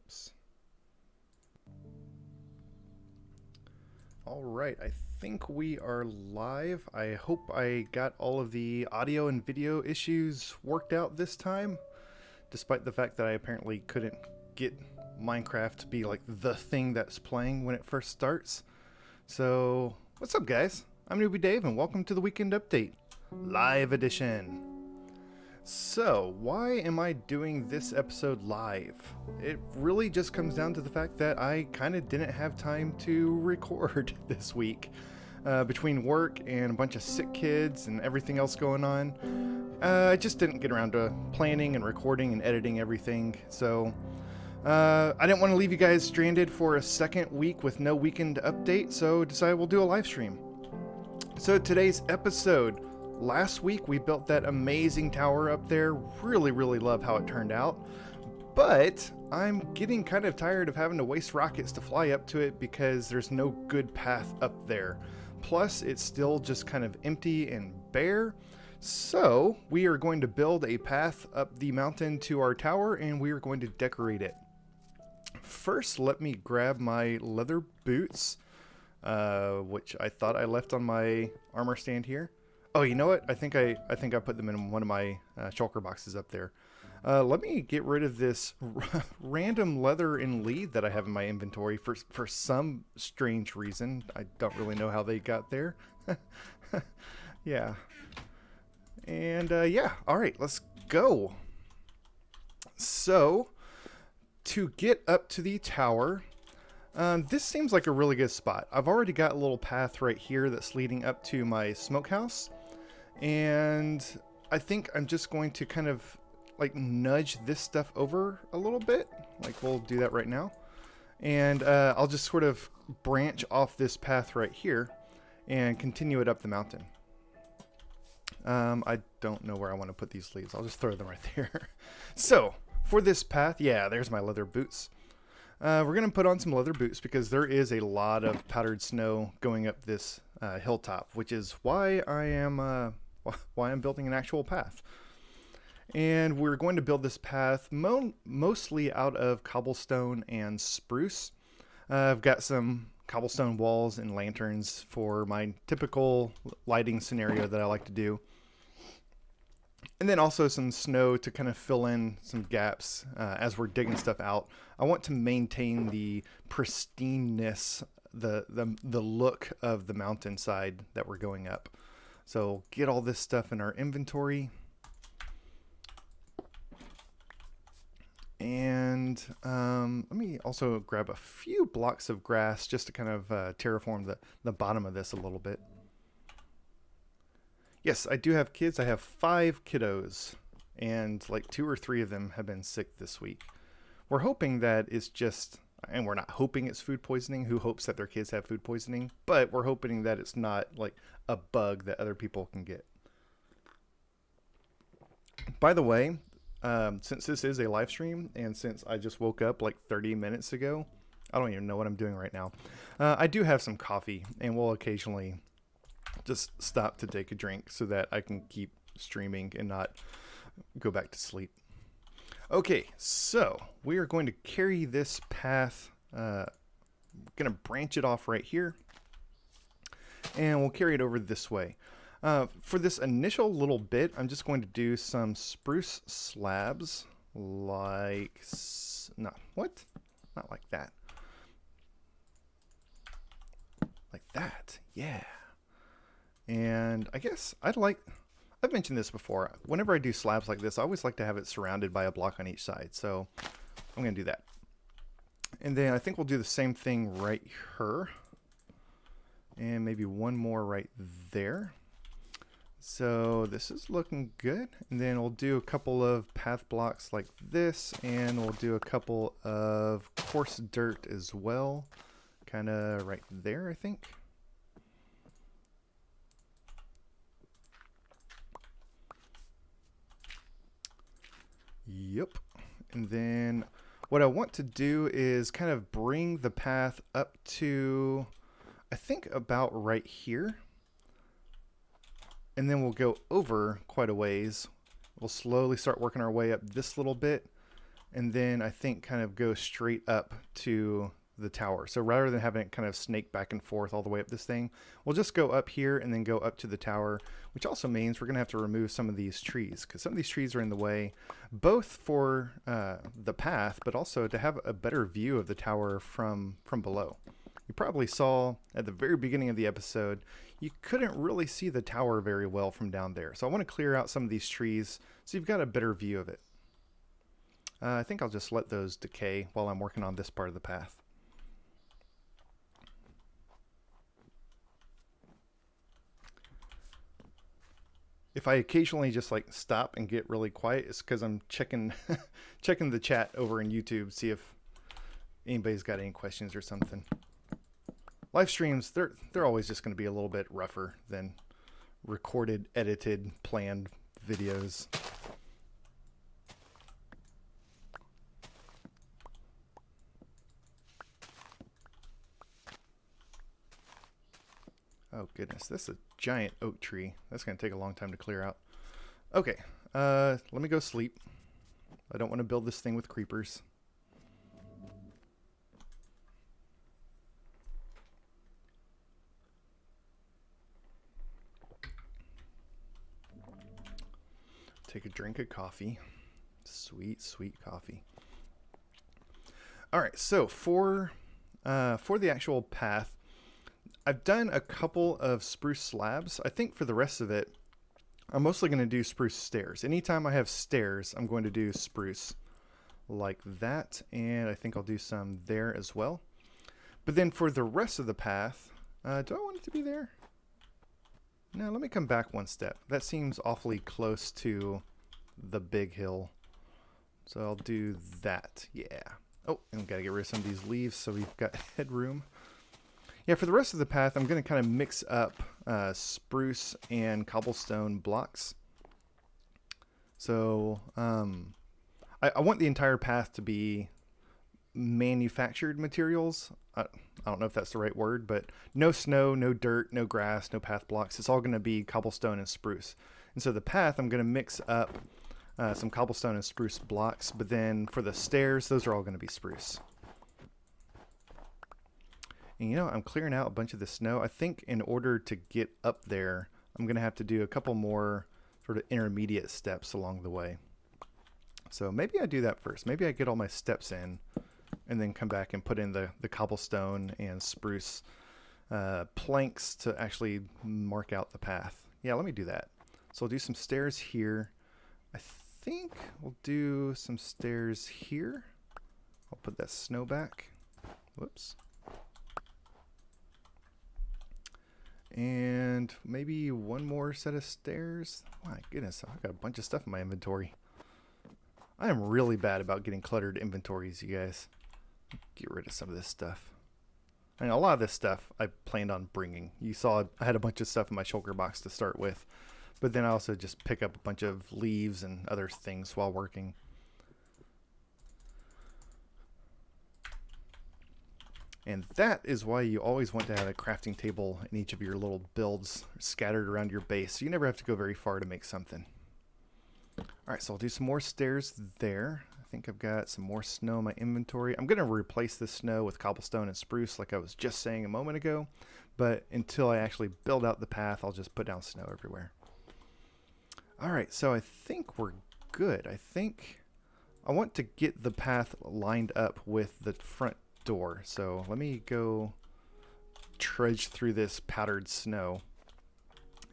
Oops. All right, I think we are live. I hope I got all of the audio and video issues worked out this time, despite the fact that I apparently couldn't get Minecraft to be like the thing that's playing when it first starts. So, what's up guys? I'm Newbie Dave and welcome to the Weekend Update, live edition. So, why am I doing this episode live? It really just comes down to the fact that I kind of didn't have time to record this week. Between work and a bunch of sick kids and everything else going on, I just didn't get around to planning and recording and editing everything. So, I didn't want to leave you guys stranded for a second week with no weekend update, so decided we'll do a live stream. So today's episode. Last week we built that amazing tower up there. Really love how it turned out. But I'm getting kind of tired of having to waste rockets to fly up to it because there's no good path up there. Plus it's still just kind of empty and bare. So we are going to build a path up the mountain to our tower and we are going to decorate it. First, let me grab my leather boots, which I thought I left on my armor stand here. Oh, you know what? I think I put them in one of my shulker boxes up there. Let me get rid of this random leather and lead that I have in my inventory for some strange reason. I don't really know how they got there. Yeah. And yeah, all right, let's go. So, to get up to the tower, this seems like a really good spot. I've already got a little path right here that's leading up to my smokehouse. And I think I'm just going to kind of like nudge this stuff over a little bit. Like we'll do that right now. And I'll just sort of branch off this path right here and continue it up the mountain. I don't know where I want to put these leaves. I'll just throw them right there. So for this path, yeah, there's my leather boots. We're going to put on some leather boots because there is a lot of powdered snow going up this hilltop, which is why I'm building an actual path. And we're going to build this path mostly out of cobblestone and spruce. I've got some cobblestone walls and lanterns for my typical lighting scenario that I like to do. And then also some snow to kind of fill in some gaps as we're digging stuff out. I want to maintain the pristineness, the look of the mountainside that we're going up. So get all this stuff in our inventory. And let me also grab a few blocks of grass just to kind of terraform the bottom of this a little bit. Yes, I do have kids. I have 5 kiddos, and like 2 or 3 of them have been sick this week. We're hoping that it's just, and we're not hoping it's food poisoning. Who hopes that their kids have food poisoning? But we're hoping that it's not like a bug that other people can get. By the way, since this is a live stream, and since I just woke up like 30 minutes ago, I don't even know what I'm doing right now. I do have some coffee, and we'll occasionally just stop to take a drink so that I can keep streaming and not go back to sleep. Okay, so we are going to carry this path, going to branch it off right here, and we'll carry it over this way. For this initial little bit, I'm just going to do some spruce slabs, like, no, what? Not like that. Like that, yeah. And I guess I've mentioned this before, whenever I do slabs like this, I always like to have it surrounded by a block on each side. So I'm going to do that. And then I think we'll do the same thing right here. And maybe one more right there. So this is looking good. And then we'll do a couple of path blocks like this. And we'll do a couple of coarse dirt as well. Kind of right there, I think. Yep. And then what I want to do is kind of bring the path up to, I think about right here. And then we'll go over quite a ways. We'll slowly start working our way up this little bit. and then I think kind of go straight up to the tower. So rather than having it kind of snake back and forth all the way up this thing, we'll just go up here and then go up to the tower, which also means we're going to have to remove some of these trees because some of these trees are in the way, both for the path, but also to have a better view of the tower from below. You probably saw at the very beginning of the episode, you couldn't really see the tower very well from down there. So I want to clear out some of these trees so you've got a better view of it. I think I'll just let those decay while I'm working on this part of the path. If I occasionally just like stop and get really quiet, it's because I'm checking checking the chat over in YouTube, see if anybody's got any questions or something. Live streams, they're always just going to be a little bit rougher than recorded, edited, planned videos. Oh goodness, this is a giant oak tree. That's going to take a long time to clear out. Okay, let me go sleep. I don't want to build this thing with creepers. Take a drink of coffee. Sweet, sweet coffee. All right, so for the actual path, I've done a couple of spruce slabs. I think for the rest of it, I'm mostly going to do spruce stairs. Anytime I have stairs, I'm going to do spruce like that. And I think I'll do some there as well. But then for the rest of the path, do I want it to be there? No, let me come back one step. That seems awfully close to the big hill. So I'll do that. Yeah. Oh, and we've got to get rid of some of these leaves so we've got headroom. Yeah, for the rest of the path, I'm going to kind of mix up spruce and cobblestone blocks. So I want the entire path to be manufactured materials. I don't know if that's the right word, but no snow, no dirt, no grass, no path blocks. It's all going to be cobblestone and spruce. And so the path, I'm going to mix up some cobblestone and spruce blocks, but then for the stairs, those are all going to be spruce. And you know, I'm clearing out a bunch of the snow. I think in order to get up there, I'm going to have to do a couple more sort of intermediate steps along the way. So maybe I do that first. Maybe I get all my steps in and then come back and put in the cobblestone and spruce planks to actually mark out the path. Yeah, let me do that. So I'll do some stairs here. I think we'll do some stairs here. I'll put that snow back. Whoops. And maybe one more set of stairs. My goodness, I've got a bunch of stuff in my inventory. I am really bad about getting cluttered inventories, you guys. Get rid of some of this stuff. I mean, a lot of this stuff I planned on bringing. You saw I had a bunch of stuff in my shulker box to start with. But then I also just pick up a bunch of leaves and other things while working. And that is why you always want to have a crafting table in each of your little builds scattered around your base. So you never have to go very far to make something. Alright, so I'll do some more stairs there. I think I've got some more snow in my inventory. I'm going to replace this snow with cobblestone and spruce like I was just saying a moment ago. But until I actually build out the path, I'll just put down snow everywhere. Alright, so I think we're good. I think I want to get the path lined up with the front door. So let me go trudge through this powdered snow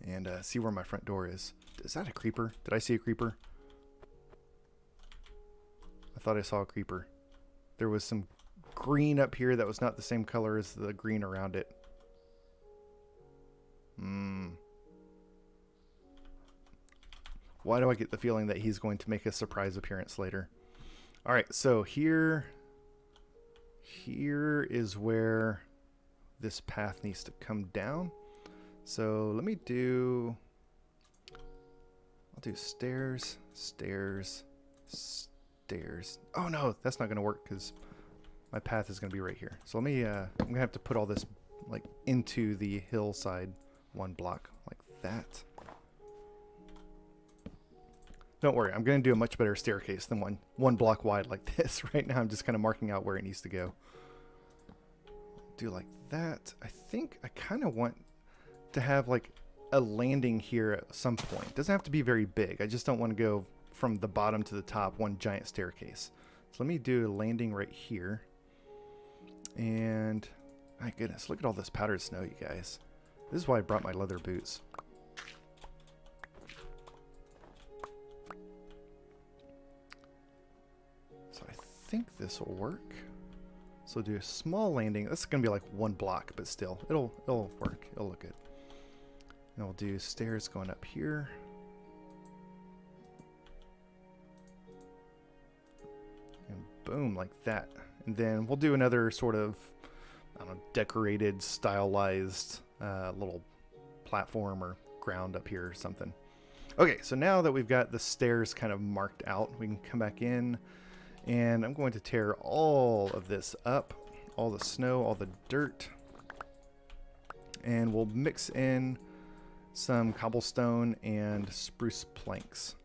and see where my front door is. Is that a creeper? Did I see a creeper? I thought I saw a creeper. There was some green up here that was not the same color as the green around it. Why do I get the feeling that he's going to make a surprise appearance later? Alright, so here is where this path needs to come down. So let me do... I'll do stairs, stairs, stairs. Oh no, that's not going to work because my path is going to be right here. So let me, I'm going to have to put all this like into the hillside one block like that. Don't worry, I'm going to do a much better staircase than one block wide like this. Right now I'm just kind of marking out where it needs to go. Do like that. I think I kind of want to have like a landing here at some point. It doesn't have to be very big. I just don't want to go from the bottom to the top, one giant staircase. So let me do a landing right here. And my goodness, look at all this powdered snow, you guys. This is why I brought my leather boots. So I think this will work. So do a small landing. That's going to be like one block, but still, it'll work. It'll look good. And we'll do stairs going up here. And boom, like that. And then we'll do another sort of, I don't know, decorated, stylized little platform or ground up here or something. Okay, so now that we've got the stairs kind of marked out, we can come back in. And I'm going to tear all of this up, all the snow, all the dirt. And we'll mix in some cobblestone and spruce planks.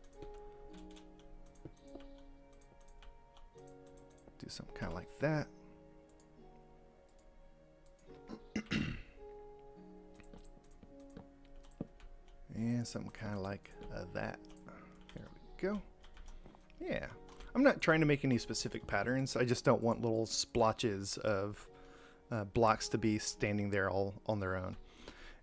Do something kind of like that. And something kind of like that. There we go. Yeah. I'm not trying to make any specific patterns. I just don't want little splotches of blocks to be standing there all on their own.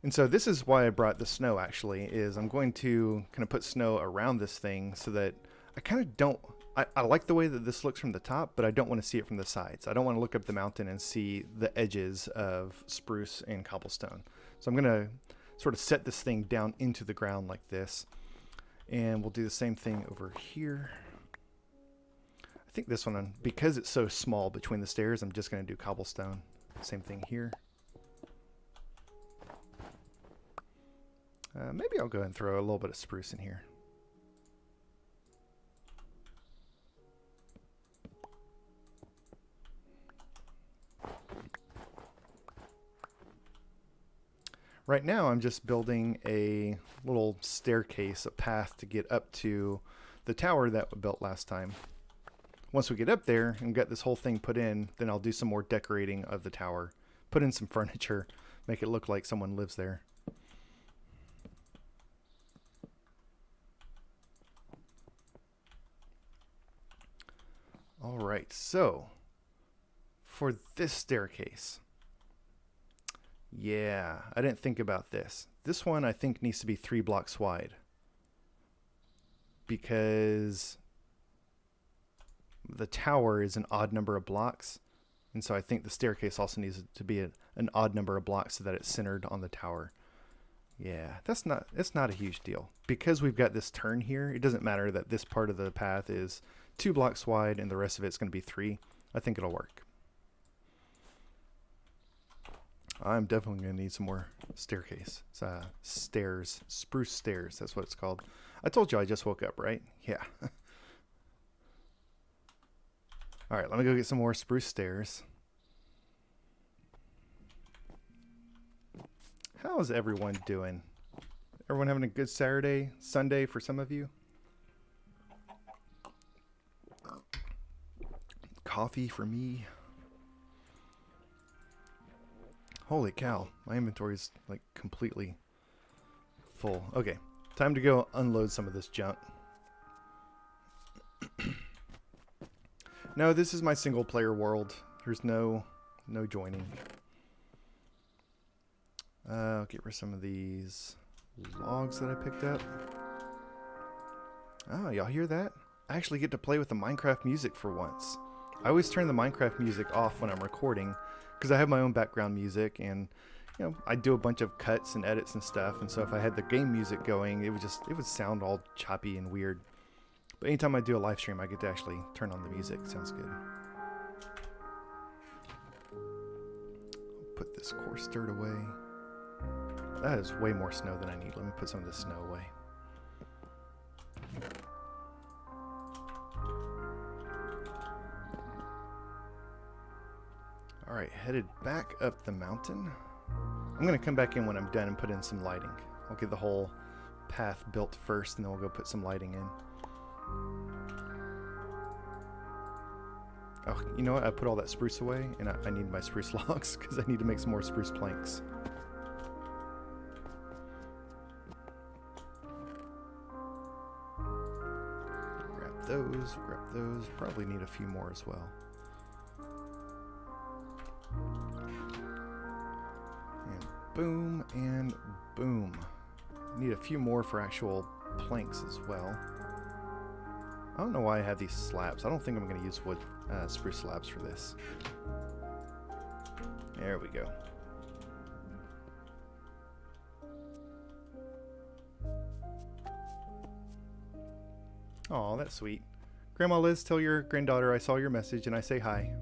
And so this is why I brought the snow, actually, is I'm going to kind of put snow around this thing so that I kind of don't... I like the way that this looks from the top, but I don't want to see it from the sides. I don't want to look up the mountain and see the edges of spruce and cobblestone. So I'm going to sort of set this thing down into the ground like this. And we'll do the same thing over here. I think this one, because it's so small between the stairs, I'm just going to do cobblestone. Same thing here. Maybe I'll go ahead and throw a little bit of spruce in here. Right now I'm just building a little staircase, a path to get up to the tower that we built last time. Once we get up there and get this whole thing put in, then I'll do some more decorating of the tower. Put in some furniture, make it look like someone lives there. Alright, so for this staircase, yeah, I didn't think about this. This one I think needs to be 3 blocks wide because the tower is an odd number of blocks, and so I think the staircase also needs to be an odd number of blocks so that it's centered on the tower. Yeah, it's not a huge deal. Because we've got this turn here, it doesn't matter that this part of the path is 2 blocks wide and the rest of it's going to be 3. I think it'll work. I'm definitely going to need some more staircase. Stairs. Spruce stairs, that's what it's called. I told you I just woke up, right? Yeah. Alright, let me go get some more spruce stairs. How's everyone doing? Everyone having a good Saturday, Sunday for some of you? Coffee for me. Holy cow, my inventory is like completely full. Okay, time to go unload some of this junk. No, this is my single player world. There's no joining. I'll get rid of some of these logs that I picked up. Oh, y'all hear that? I actually get to play with the Minecraft music for once. I always turn the Minecraft music off when I'm recording because I have my own background music, and you know, I do a bunch of cuts and edits and stuff, and so if I had the game music going, it would sound all choppy and weird. But anytime I do a live stream, I get to actually turn on the music. It sounds good. I'll put this coarse dirt away. That is way more snow than I need. Let me put some of this snow away. Alright, headed back up the mountain. I'm going to come back in when I'm done and put in some lighting. I'll get the whole path built first, and then we'll go put some lighting in. Oh, you know what? I put all that spruce away, and I need my spruce logs because I need to make some more spruce planks. Grab those, grab those. Probably need a few more as well. And boom, and boom. Need a few more for actual planks as well. I don't know why I have these slabs. I don't think I'm going to use wood spruce slabs for this. There we go. Aw, that's sweet. Grandma Liz, tell your granddaughter I saw your message and I say hi.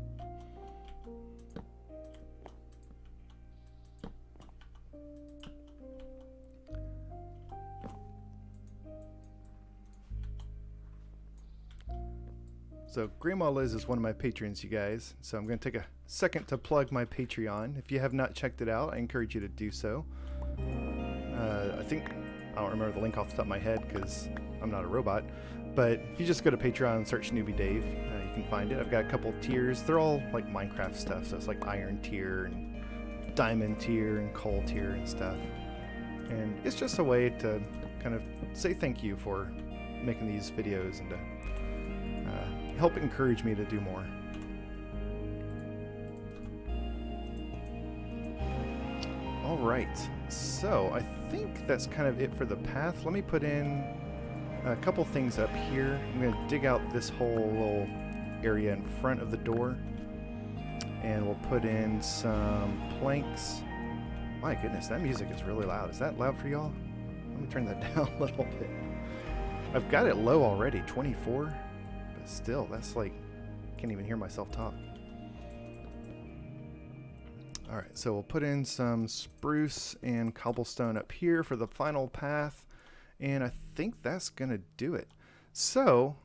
So Grandma Liz is one of my patrons, you guys. So I'm going to take a second to plug my Patreon. If you have not checked it out, I encourage you to do so. I don't remember the link off the top of my head because I'm not a robot. But if you just go to Patreon and search Newbie Dave, you can find it. I've got a couple tiers. They're all like Minecraft stuff. So it's like Iron tier and Diamond tier and Coal tier and stuff. And it's just a way to kind of say thank you for making these videos and to help encourage me to do more. Alright, so I think that's kind of it for the path. Let me put in a couple things up here. I'm going to dig out this whole little area in front of the door. And we'll put in some planks. My goodness, that music is really loud. Is that loud for y'all? Let me turn that down a little bit. I've got it low already, 24. But still, that's like, can't even hear myself talk. Alright, so we'll put in some spruce and cobblestone up here for the final path. And I think that's going to do it. So,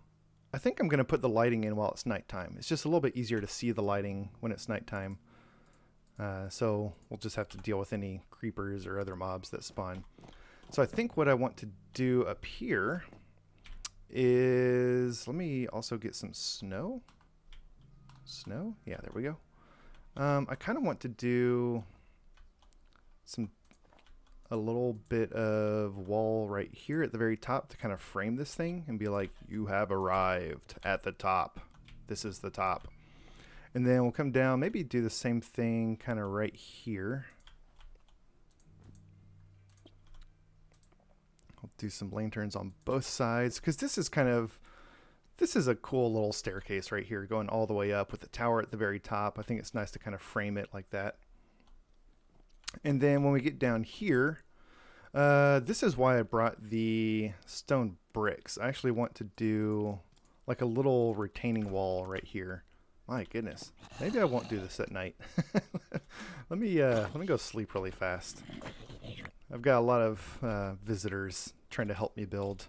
I think I'm going to put the lighting in while it's nighttime. It's just a little bit easier to see the lighting when it's nighttime. So, we'll just have to deal with any creepers or other mobs that spawn. So, I think what I want to do up here is, let me also get some snow. Snow? Yeah, there we go. I kind of want to do a little bit of wall right here at the very top to kind of frame this thing and be like, you have arrived at the top. This is the top. And then we'll come down, maybe do the same thing kind of right here. I'll do some lanterns on both sides because this is a cool little staircase right here going all the way up with the tower at the very top. I think it's nice to kind of frame it like that. And then when we get down here, this is why I brought the stone bricks. I actually want to do like a little retaining wall right here. My goodness, maybe I won't do this at night. Let me go sleep really fast. I've got a lot of visitors trying to help me build.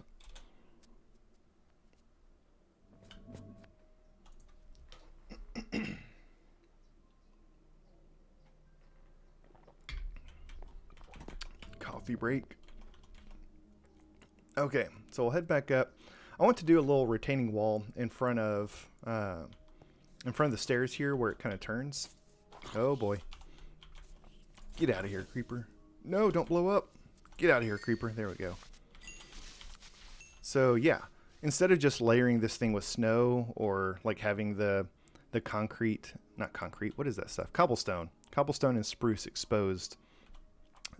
Coffee break. Okay, so we'll head back up. I want to do a little retaining wall in front of the stairs here where it kind of turns. Oh boy. Get out of here, creeper. No, don't blow up. Get out of here, creeper. There we go. So yeah, instead of just layering this thing with snow or like having the concrete, not concrete, what is that stuff? Cobblestone and spruce exposed.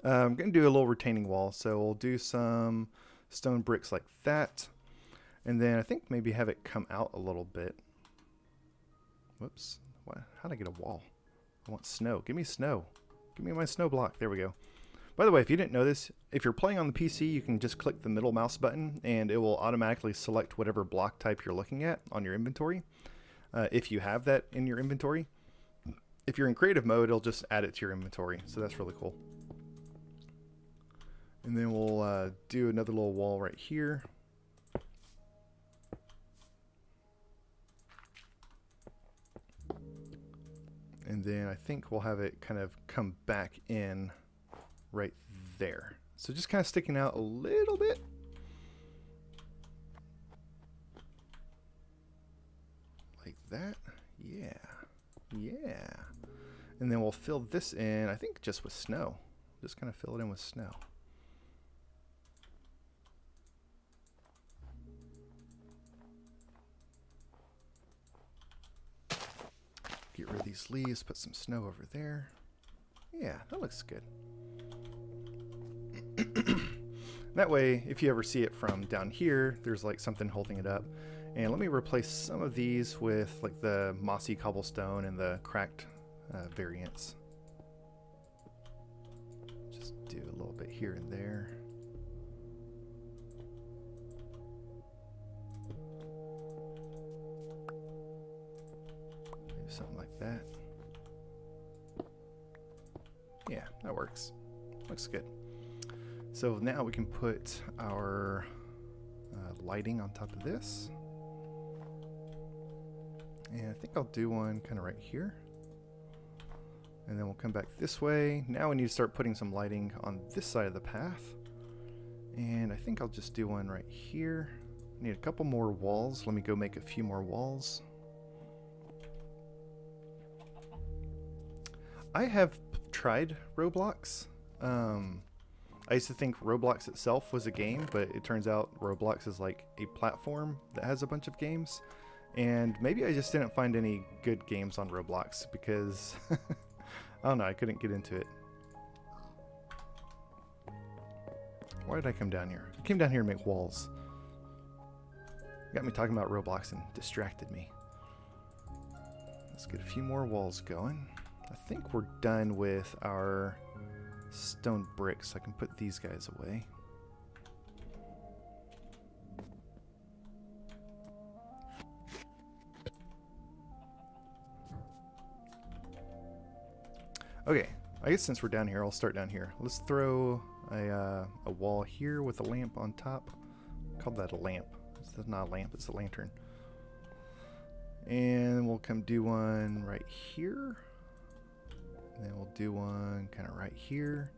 I'm going to do a little retaining wall. So we'll do some stone bricks like that. And then I think maybe have it come out a little bit. Whoops. What? How'd I get a wall? I want snow. Give me snow. Give me my snow block. There we go. By the way, if you didn't know this, if you're playing on the PC, you can just click the middle mouse button and it will automatically select whatever block type you're looking at on your inventory. If you have that in your inventory. If you're in creative mode, it'll just add it to your inventory. So that's really cool. And then we'll do another little wall right here. And then I think we'll have it kind of come back in right there. So just kind of sticking out a little bit. that. Yeah. Yeah. And then we'll fill this in, I think just with snow. Just kind of fill it in with snow. Get rid of these leaves, put some snow over there. Yeah, that looks good. That way, if you ever see it from down here, there's like something holding it up. And let me replace some of these with like the mossy cobblestone and the cracked variants. Just do a little bit here and there. Maybe something like that. Yeah, that works. Looks good. So now we can put our lighting on top of this. And I think I'll do one kind of right here. And then we'll come back this way. Now we need to start putting some lighting on this side of the path. And I think I'll just do one right here. I need a couple more walls. Let me go make a few more walls. I have tried Roblox. I used to think Roblox itself was a game, but it turns out Roblox is like a platform that has a bunch of games. And maybe I just didn't find any good games on Roblox because, I don't know, I couldn't get into it. Why did I come down here? I came down here to make walls. Got me talking about Roblox and distracted me. Let's get a few more walls going. I think we're done with our stone bricks. I can put these guys away. Okay, I guess since we're down here, I'll start down here. Let's throw a wall here with a lamp on top. I call that a lamp. It's not a lamp, it's a lantern. And we'll come do one right here. And then we'll do one kind of right here.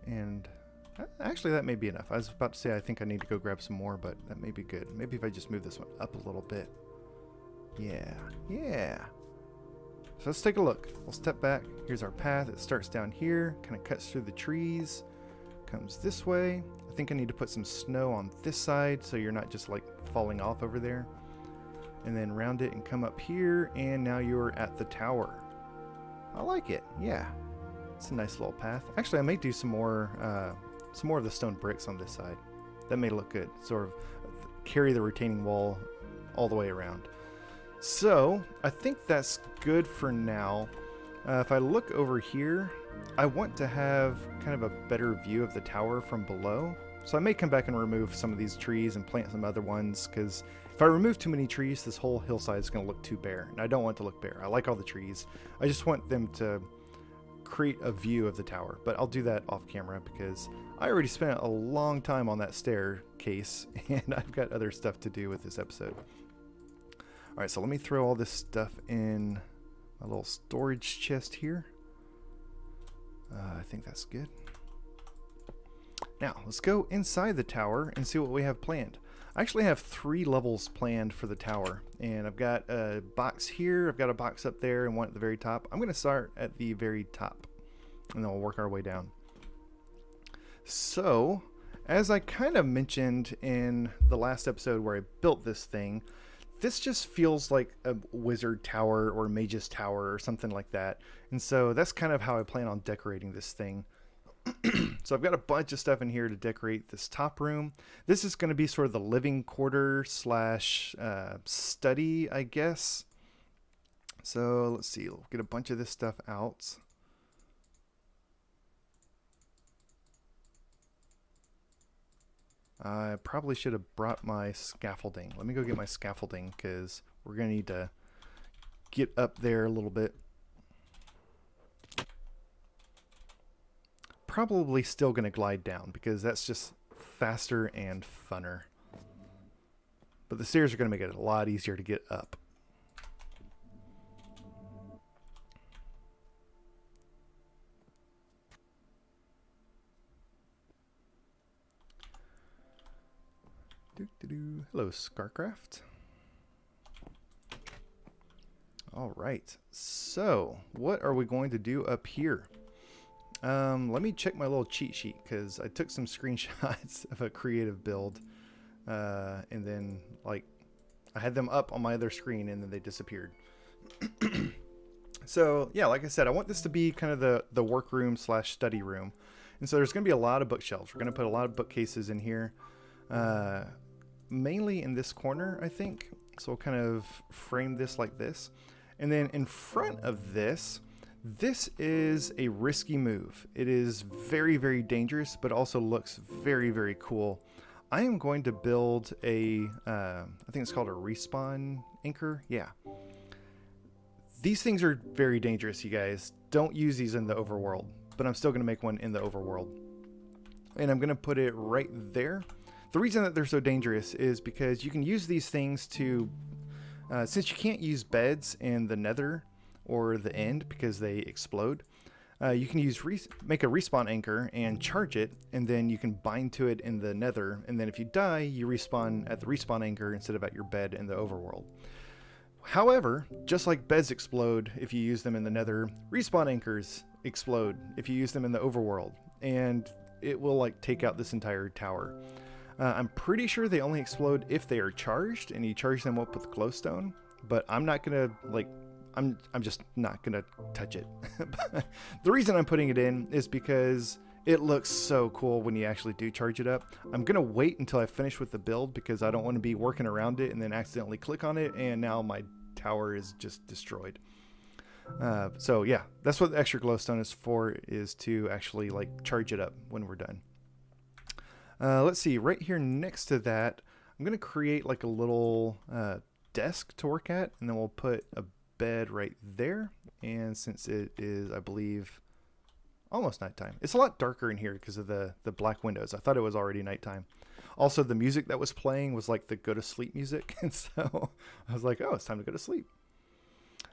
And actually that may be enough. I was about to say I think I need to go grab some more, but that may be good. Maybe if I just move this one up a little bit. Yeah, yeah. So let's take a look. We'll step back. Here's our path. It starts down here, kind of cuts through the trees, comes this way. I think I need to put some snow on this side so you're not just like falling off over there. And then round it and come up here, and now you're at the tower. I like it. Yeah, it's a nice little path. Actually, I may do some more of the stone bricks on this side. That may look good. Sort of carry the retaining wall all the way around. So I think that's good for now. If I look over here, I want to have kind of a better view of the tower from below. So I may come back and remove some of these trees and plant some other ones, because if I remove too many trees, this whole hillside is going to look too bare, and I don't want it to look bare. I like all the trees. I just want them to create a view of the tower, but I'll do that off camera because I already spent a long time on that staircase, and I've got other stuff to do with this episode. All right, so let me throw all this stuff in my little storage chest here. I think that's good. Now, let's go inside the tower and see what we have planned. I actually have 3 levels planned for the tower, and I've got a box here, I've got a box up there, and one at the very top. I'm going to start at the very top, and then we'll work our way down. So, as I kind of mentioned in the last episode where I built this thing, this just feels like a wizard tower or mage's tower or something like that. And so that's kind of how I plan on decorating this thing. So I've got a bunch of stuff in here to decorate this top room. This is going to be sort of the living quarter slash study, I guess. So let's see, we'll get a bunch of this stuff out. I probably should have brought my scaffolding. Let me go get my scaffolding because we're going to need to get up there a little bit. Probably still going to glide down because that's just faster and funner. But the stairs are going to make it a lot easier to get up. Hello, Scarcraft. All right, so what are we going to do up here? Let me check my little cheat sheet because I took some screenshots of a creative build, and then like I had them up on my other screen and then they disappeared. So yeah, like I said, I want this to be kind of the workroom slash study room, and so there's going to be a lot of bookshelves. We're going to put a lot of bookcases in here, mainly in this corner, I think. So we'll kind of frame this like this. And then in front of this, this is a risky move. It is very, very dangerous, but also looks very, very cool. I am going to build a, I think it's called a respawn anchor. Yeah. These things are very dangerous, you guys. Don't use these in the overworld, but I'm still going to make one in the overworld. And I'm going to put it right there. The reason that they're so dangerous is because you can use these things to, since you can't use beds in the nether or the end because they explode, you can use make a respawn anchor and charge it, and then you can bind to it in the nether, and then if you die, you respawn at the respawn anchor instead of at your bed in the overworld. However, just like beds explode if you use them in the nether, respawn anchors explode if you use them in the overworld, and it will like take out this entire tower. I'm pretty sure they only explode if they are charged and you charge them up with glowstone, but I'm not gonna like, I'm just not gonna touch it. The reason I'm putting it in is because it looks so cool when you actually do charge it up. I'm gonna wait until I finish with the build because I don't want to be working around it and then accidentally click on it and now my tower is just destroyed. So yeah, that's what the extra glowstone is for, is to actually like charge it up when we're done. Let's see, right here next to that, I'm going to create like a little desk to work at, and then we'll put a bed right there. And since it is, I believe, almost nighttime, it's a lot darker in here because of the black windows. I thought it was already nighttime. Also, the music that was playing was like the go to sleep music, and so I was like, oh, it's time to go to sleep.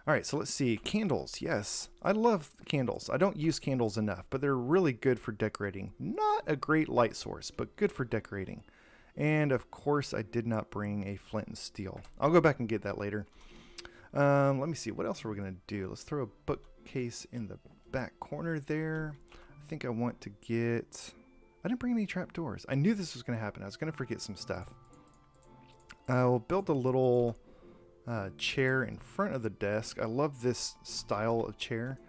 All right, so let's see. Candles. Yes, I love candles. I don't use candles enough, but they're really good for decorating. Not a great light source, but good for decorating. And of course, I did not bring a flint and steel. I'll go back and get that later. Let me see. What else are we going to do? Let's throw a bookcase in the back corner there. I think I want to get... I didn't bring any trapdoors. I knew this was going to happen. I was going to forget some stuff. I'll build a little... chair in front of the desk. I love this style of chair.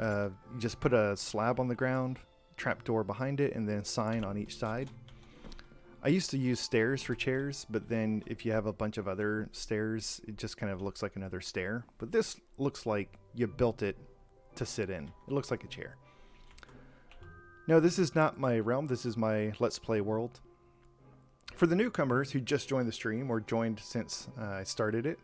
You just put a slab on the ground, trapdoor behind it, and then sign on each side. I used to use stairs for chairs, but then if you have a bunch of other stairs, it just kind of looks like another stair. But this looks like you built it to sit in. It looks like a chair. No, this is not my realm. This is my Let's Play world. For the newcomers who just joined the stream or joined since I started it,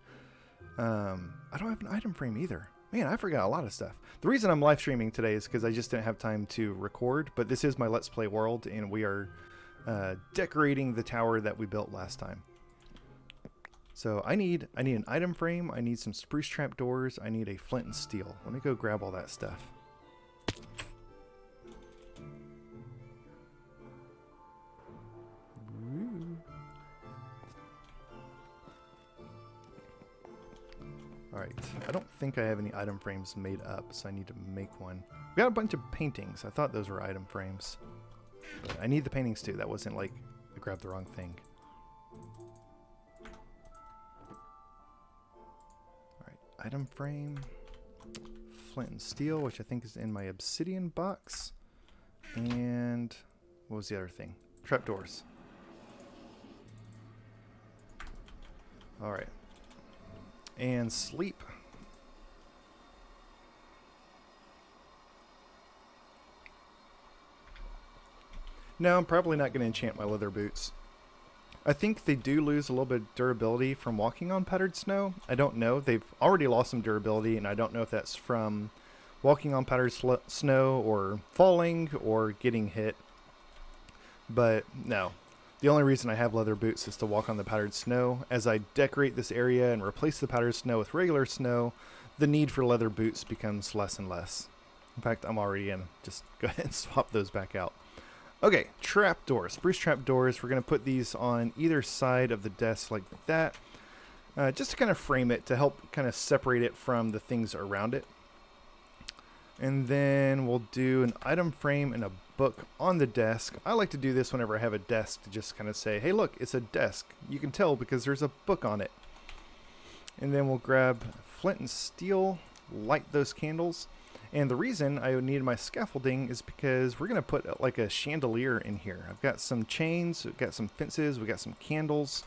I don't have an item frame either. Man, I forgot a lot of stuff. The reason I'm live streaming today is because I just didn't have time to record, but this is my Let's Play world, and we are decorating the tower that we built last time. So I need an item frame, I need some spruce trapdoors, I need a flint and steel. Let me go grab all that stuff. Alright, I don't think I have any item frames made up, so I need to make one. We got a bunch of paintings. I thought those were item frames. But I need the paintings too. That wasn't like I grabbed the wrong thing. Alright, item frame. Flint and steel, which I think is in my obsidian box. And what was the other thing? Trapdoors. Alright. And sleep. No, I'm probably not going to enchant my leather boots. I think they do lose a little bit of durability from walking on powdered snow. I don't know. They've already lost some durability, and I don't know if that's from walking on powdered snow or falling or getting hit. But no. The only reason I have leather boots is to walk on the powdered snow. As I decorate this area and replace the powdered snow with regular snow, the need for leather boots becomes less and less. In fact, I'm already going to just go ahead and swap those back out. Okay, trapdoors, spruce trapdoors. We're going to put these on either side of the desk like that. just to kind of frame it, to help kind of separate it from the things around it. And then we'll do an item frame and a book on the desk. I like to do this whenever I have a desk, to just kind of say, hey look, it's a desk. You can tell because there's a book on it. And then we'll grab flint and steel, light those candles. And the reason I need my scaffolding is because we're going to put like a chandelier in here. I've got some chains, we've got some fences, we've got some candles.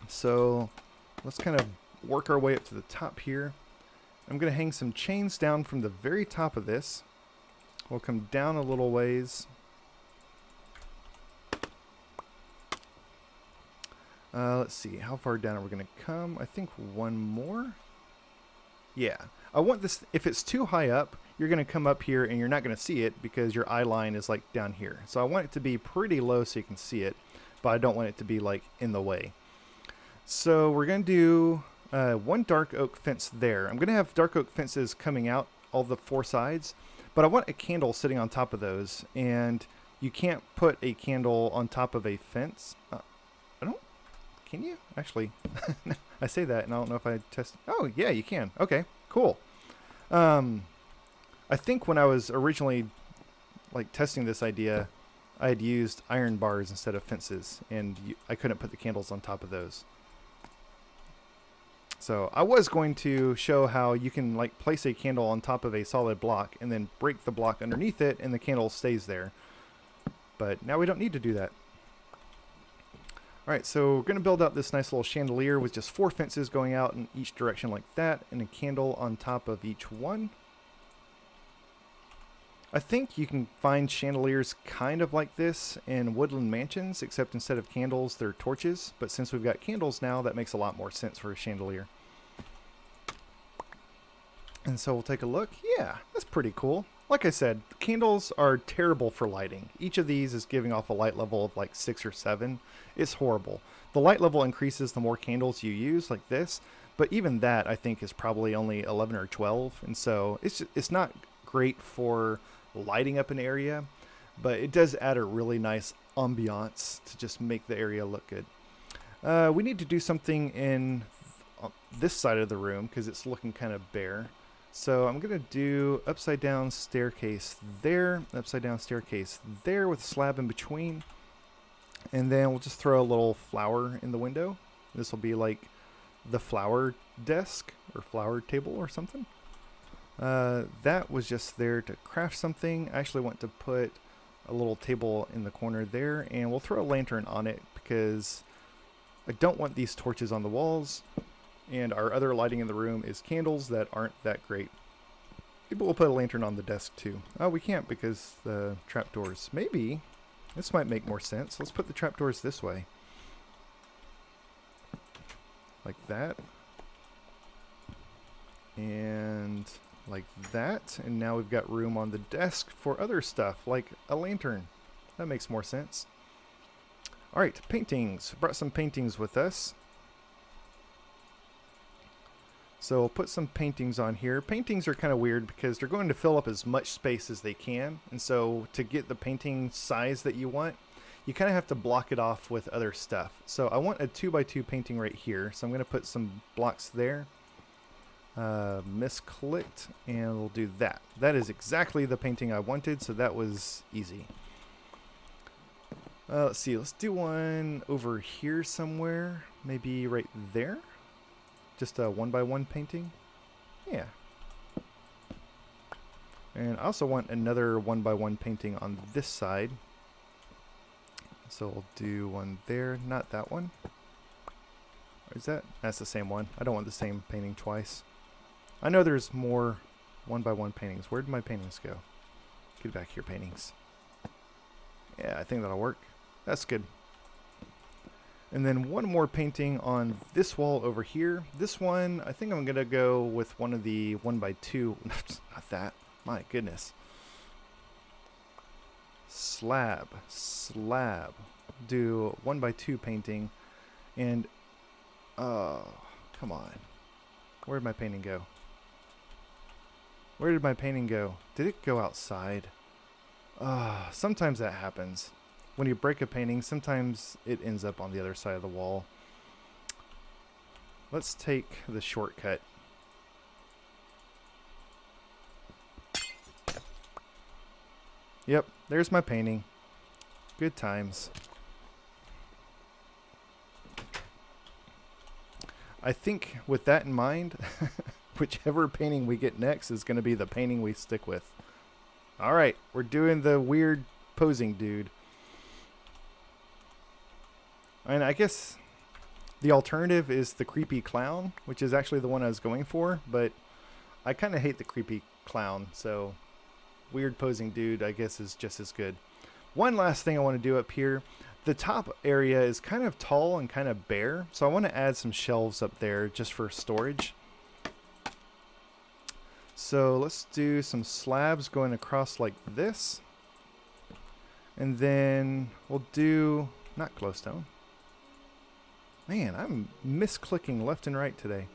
So let's kind of work our way up to the top here. I'm going to hang some chains down from the very top of this. We'll come down a little ways. Let's see, how far down are we going to come? I think one more. Yeah, I want this, if it's too high up, you're going to come up here and you're not going to see it because your eye line is like down here. So I want it to be pretty low so you can see it, but I don't want it to be like in the way. So we're going to do one dark oak fence there. I'm going to have dark oak fences coming out all the four sides, but I want a candle sitting on top of those, and you can't put a candle on top of a fence. Can you? Actually, I say that and I don't know if I test. Oh, yeah, you can. Okay, cool. I think when I was originally like testing this idea, I had used iron bars instead of fences, and I couldn't put the candles on top of those. So I was going to show how you can like place a candle on top of a solid block and then break the block underneath it and the candle stays there. But now we don't need to do that. Alright, so we're going to build out this nice little chandelier with just 4 fences going out in each direction like that, and a candle on top of each one. I think you can find chandeliers kind of like this in woodland mansions, except instead of candles, they're torches. But since we've got candles now, that makes a lot more sense for a chandelier. And so we'll take a look. Yeah, that's pretty cool. Like I said, candles are terrible for lighting. Each of these is giving off a light level of like 6 or 7. It's horrible. The light level increases the more candles you use, like this. But even that, I think, is probably only 11 or 12. And so it's not great for lighting up an area, but it does add a really nice ambiance to just make the area look good. We need to do something in this side of the room because it's looking kind of bare. So I'm going to do upside down staircase there, upside down staircase there with a slab in between. And then we'll just throw a little flower in the window. This will be like the flower desk or flower table or something. That was just there to craft something. I actually want to put a little table in the corner there, and we'll throw a lantern on it because I don't want these torches on the walls. And our other lighting in the room is candles that aren't that great. Maybe we'll put a lantern on the desk too. Oh, we can't because the trapdoors. Maybe this might make more sense. Let's put the trapdoors this way. Like that. And like that. And now we've got room on the desk for other stuff like a lantern. That makes more sense. Alright, paintings. Brought some paintings with us. So we'll put some paintings on here. Paintings are kind of weird because they're going to fill up as much space as they can. And so to get the painting size that you want, you kind of have to block it off with other stuff. So I want a 2x2 painting right here. So I'm going to put some blocks there. Misclicked, and we'll do that. That is exactly the painting I wanted, so that was easy. Let's see, let's do one over here somewhere. Maybe right there. Just a 1x1 painting. Yeah. And I also want another 1x1 painting on this side. So we'll do one there, not that one. Is that? That's the same one. I don't want the same painting twice. I know there's more 1x1 paintings. Where did my paintings go? Get back here, paintings. Yeah, I think that'll work. That's good. And then one more painting on this wall over here. This one, I think I'm going to go with one of the 1x2. Not that. My goodness. Slab. Do 1x2 painting. And, oh, come on. Where did my painting go? Where did my painting go? Did it go outside? Sometimes that happens. When you break a painting, sometimes it ends up on the other side of the wall. let's take the shortcut. Yep, there's my painting. Good times. I think with that in mind, whichever painting we get next is going to be the painting we stick with. All right, we're doing the weird posing dude. And I guess the alternative is the creepy clown, which is actually the one I was going for, but I kind of hate the creepy clown, so weird posing dude I guess is just as good. One last thing I want to do up here. The top area is kind of tall and kind of bare, so I want to add some shelves up there just for storage. So let's do some slabs going across like this. And then we'll do, not glowstone. Man, I'm misclicking left and right today.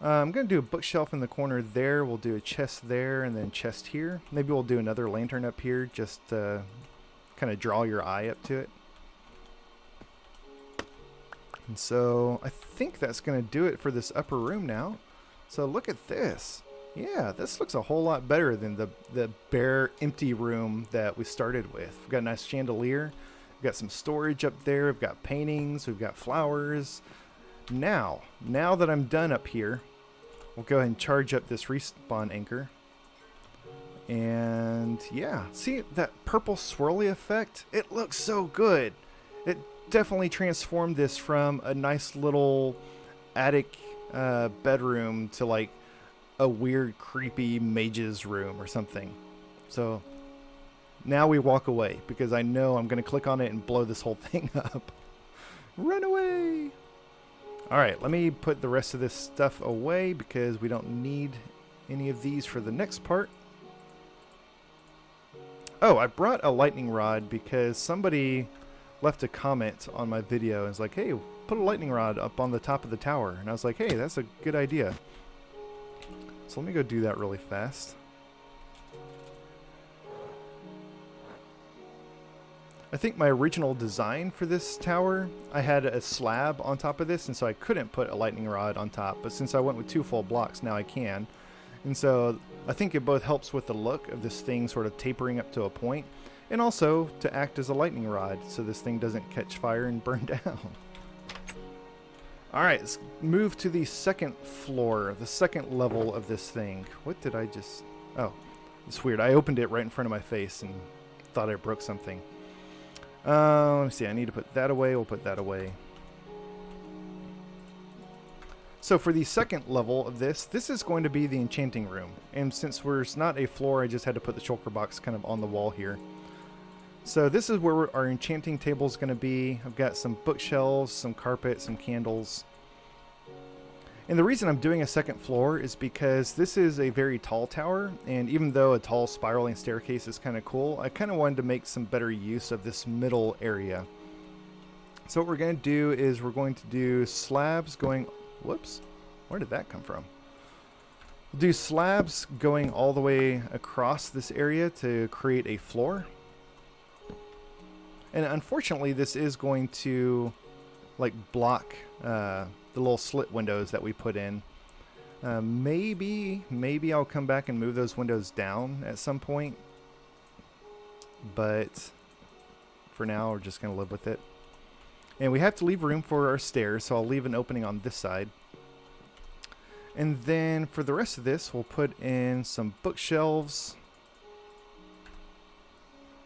I'm going to do a bookshelf in the corner there. We'll do a chest there and then chest here. Maybe we'll do another lantern up here just to kind of draw your eye up to it. And so I think that's going to do it for this upper room now. So look at this. Yeah, this looks a whole lot better than the bare, empty room that we started with. We've got a nice chandelier. We've got some storage up there. We've got paintings. We've got flowers. Now that I'm done up here, we'll go ahead and charge up this respawn anchor. And yeah, see that purple swirly effect? It looks so good. It definitely transformed this from a nice little attic bedroom to like a weird creepy mage's room or something. So now we walk away because I know I'm going to click on it and blow this whole thing up. Run away! Alright, let me put the rest of this stuff away because we don't need any of these for the next part. Oh, I brought a lightning rod because somebody left a comment on my video and was like, hey, put a lightning rod up on the top of the tower. And I was like, hey, that's a good idea. So let me go do that really fast. I think my original design for this tower, I had a slab on top of this, and so I couldn't put a lightning rod on top. But since I went with 2 full blocks, now I can. And so I think it both helps with the look of this thing sort of tapering up to a point, and also to act as a lightning rod so this thing doesn't catch fire and burn down. Alright, let's move to the second floor, the second level of this thing. What did I just... Oh, it's weird. I opened it right in front of my face and thought I broke something. Let me see. I need to put that away. We'll put that away. So for the second level of this is going to be the enchanting room. And since it's not a floor, I just had to put the shulker box kind of on the wall here. So this is where our enchanting table is going to be. I've got some bookshelves, some carpet, some candles. And the reason I'm doing a second floor is because this is a very tall tower, and even though a tall spiraling staircase is kind of cool, I kind of wanted to make some better use of this middle area. So what we're going to do is we're going to do slabs going... Whoops, where did that come from? We'll do slabs going all the way across this area to create a floor. And unfortunately, this is going to like block the little slit windows that we put in. Maybe I'll come back and move those windows down at some point. But for now, we're just going to live with it. And we have to leave room for our stairs, so I'll leave an opening on this side. And then for the rest of this, we'll put in some bookshelves.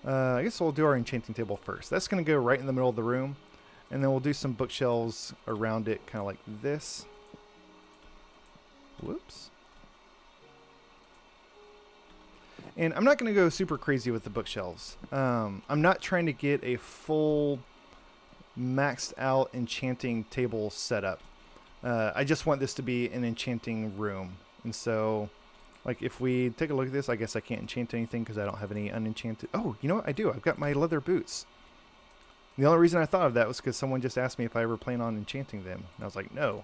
I guess we'll do our enchanting table first. That's going to go right in the middle of the room. And then we'll do some bookshelves around it, kind of like this. Whoops. And I'm not going to go super crazy with the bookshelves. I'm not trying to get a full maxed out enchanting table setup. I just want this to be an enchanting room. And so... like, if we take a look at this, I guess I can't enchant anything because I don't have any unenchanted... Oh, you know what? I do. I've got my leather boots. The only reason I thought of that was because someone just asked me if I ever plan on enchanting them. And I was like, no.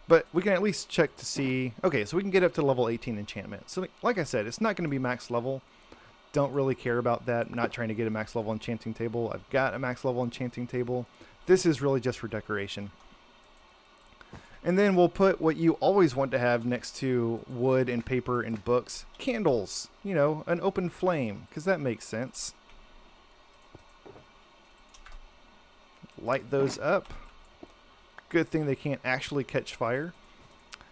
But we can at least check to see... Okay, so we can get up to level 18 enchantment. So, like I said, it's not going to be max level. Don't really care about that. I'm not trying to get a max level enchanting table. I've got a max level enchanting table. This is really just for decoration. And then we'll put what you always want to have next to wood and paper and books. Candles. You know, an open flame, because that makes sense. Light those up. Good thing they can't actually catch fire.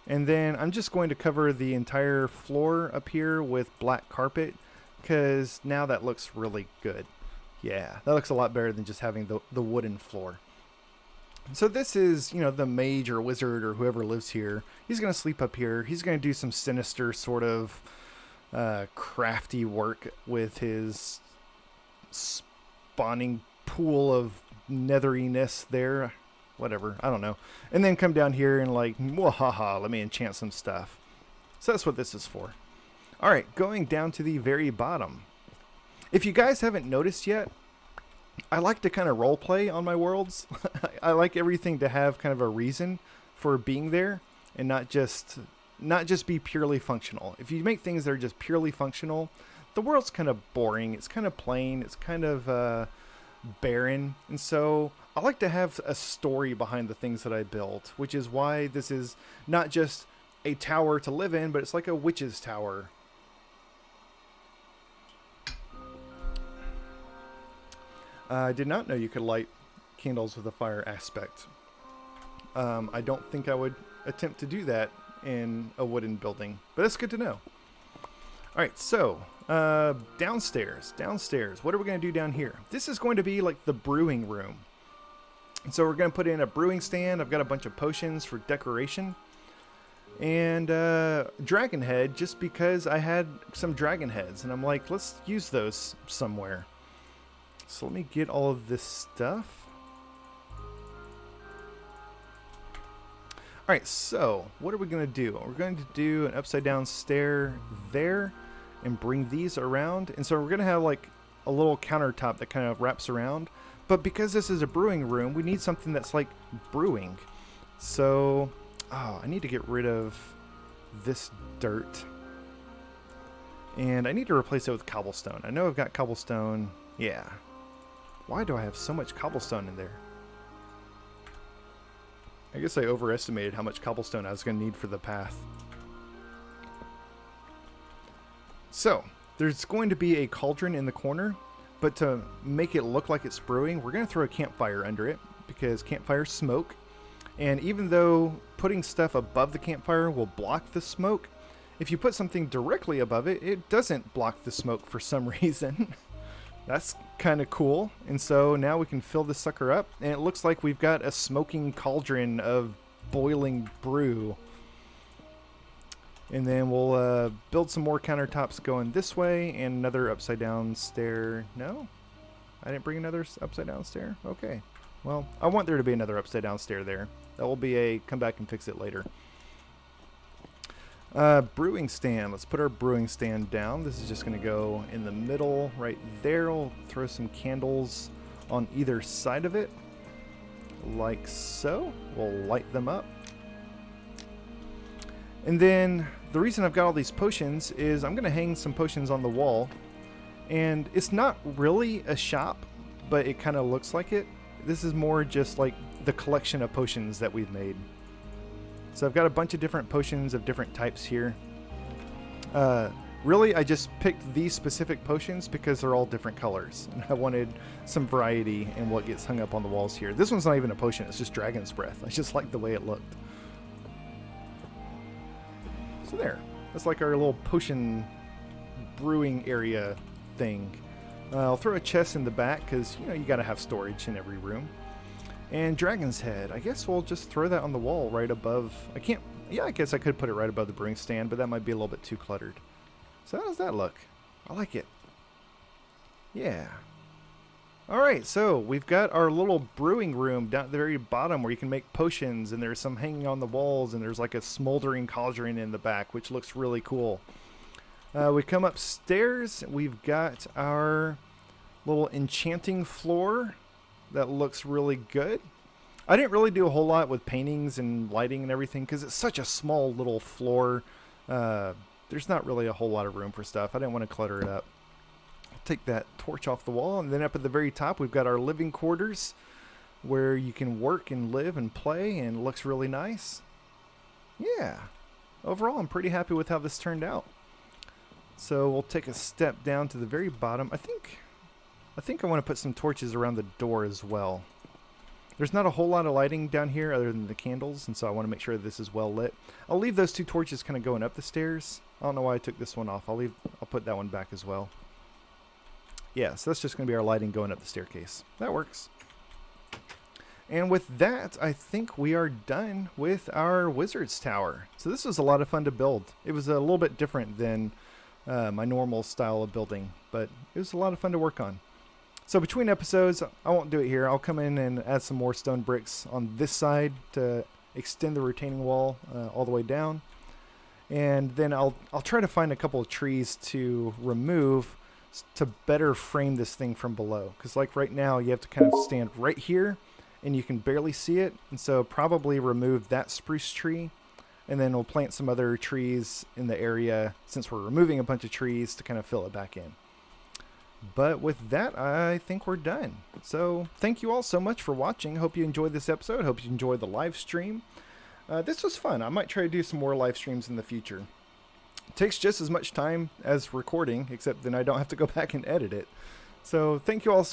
And then I'm just going to cover the entire floor up here with black carpet, because now that looks really good. Yeah, that looks a lot better than just having the wooden floor. So this is, you know, the mage or wizard or whoever lives here. He's going to sleep up here. He's going to do some sinister sort of crafty work with his spawning pool of netheriness there. Whatever, I don't know. And then come down here and like, wahaha, let me enchant some stuff. So that's what this is for. Alright, going down to the very bottom. If you guys haven't noticed yet, I like to kind of roleplay on my worlds. I like everything to have kind of a reason for being there and not just be purely functional. If you make things that are just purely functional, the world's kind of boring. It's kind of plain. It's kind of barren. And so I like to have a story behind the things that I built, which is why this is not just a tower to live in, but it's like a witch's tower. I did not know you could light candles with a fire aspect. I don't think I would attempt to do that in a wooden building, but that's good to know. Alright, so downstairs. What are we going to do down here? This is going to be like the brewing room. And so we're going to put in a brewing stand. I've got a bunch of potions for decoration. And dragon head, just because I had some dragon heads. And I'm like, let's use those somewhere. So let me get all of this stuff. Alright, so what are we going to do? We're going to do an upside down stair there and bring these around. And so we're going to have like a little countertop that kind of wraps around. But because this is a brewing room, we need something that's like brewing. So, I need to get rid of this dirt. And I need to replace it with cobblestone. I know I've got cobblestone. Yeah. Why do I have so much cobblestone in there? I guess I overestimated how much cobblestone I was going to need for the path. So, there's going to be a cauldron in the corner, but to make it look like it's brewing, we're going to throw a campfire under it, because campfires smoke. And even though putting stuff above the campfire will block the smoke, if you put something directly above it, it doesn't block the smoke for some reason. That's kind of cool. And so now we can fill this sucker up, and it looks like we've got a smoking cauldron of boiling brew. And then we'll build some more countertops going this way, and another upside down stair. No? I didn't bring another upside down stair? Okay. Well, I want there to be another upside down stair there. That will be a come back and fix it later. Brewing stand. Let's put our brewing stand down. This is just going to go in the middle right there. We'll throw some candles on either side of it, like so. We'll light them up. And then the reason I've got all these potions is I'm going to hang some potions on the wall. And it's not really a shop, but it kind of looks like it. This is more just like the collection of potions that we've made. So I've got a bunch of different potions of different types here. Really, I just picked these specific potions because they're all different colors. And I wanted some variety in what gets hung up on the walls here. This one's not even a potion, it's just Dragon's Breath. I just like the way it looked. So there. That's like our little potion brewing area thing. I'll throw a chest in the back because, you know, you got to have storage in every room. And Dragon's Head. I guess we'll just throw that on the wall right above. I can't. Yeah, I guess I could put it right above the brewing stand, but that might be a little bit too cluttered. So how does that look? I like it. Yeah. Alright, so we've got our little brewing room down at the very bottom where you can make potions, and there's some hanging on the walls, and there's like a smoldering cauldron in the back, which looks really cool. We come upstairs, we've got our little enchanting floor that looks really good. I didn't really do a whole lot with paintings and lighting and everything because it's such a small little floor. There's not really a whole lot of room for stuff. I didn't want to clutter it up. I'll take that torch off the wall, and then up at the very top we've got our living quarters where you can work and live and play, and it looks really nice. Yeah, overall I'm pretty happy with how this turned out. So we'll take a step down to the very bottom. I think I want to put some torches around the door as well. There's not a whole lot of lighting down here other than the candles, and so I want to make sure this is well lit. I'll leave those 2 torches kind of going up the stairs. I don't know why I took this one off. I'll put that one back as well. Yeah, so that's just going to be our lighting going up the staircase. That works. And with that, I think we are done with our Wizard's Tower. So this was a lot of fun to build. It was a little bit different than my normal style of building, but it was a lot of fun to work on. So between episodes, I won't do it here. I'll come in and add some more stone bricks on this side to extend the retaining wall all the way down. And then I'll try to find a couple of trees to remove to better frame this thing from below. Because like right now, you have to kind of stand right here and you can barely see it. And so probably remove that spruce tree. And then we'll plant some other trees in the area since we're removing a bunch of trees to kind of fill it back in. But with that, I think we're done. So thank you all so much for watching. Hope you enjoyed this episode. Hope you enjoyed the live stream. This was fun. I might try to do some more live streams in the future. It takes just as much time as recording, except then I don't have to go back and edit it. So thank you all so much.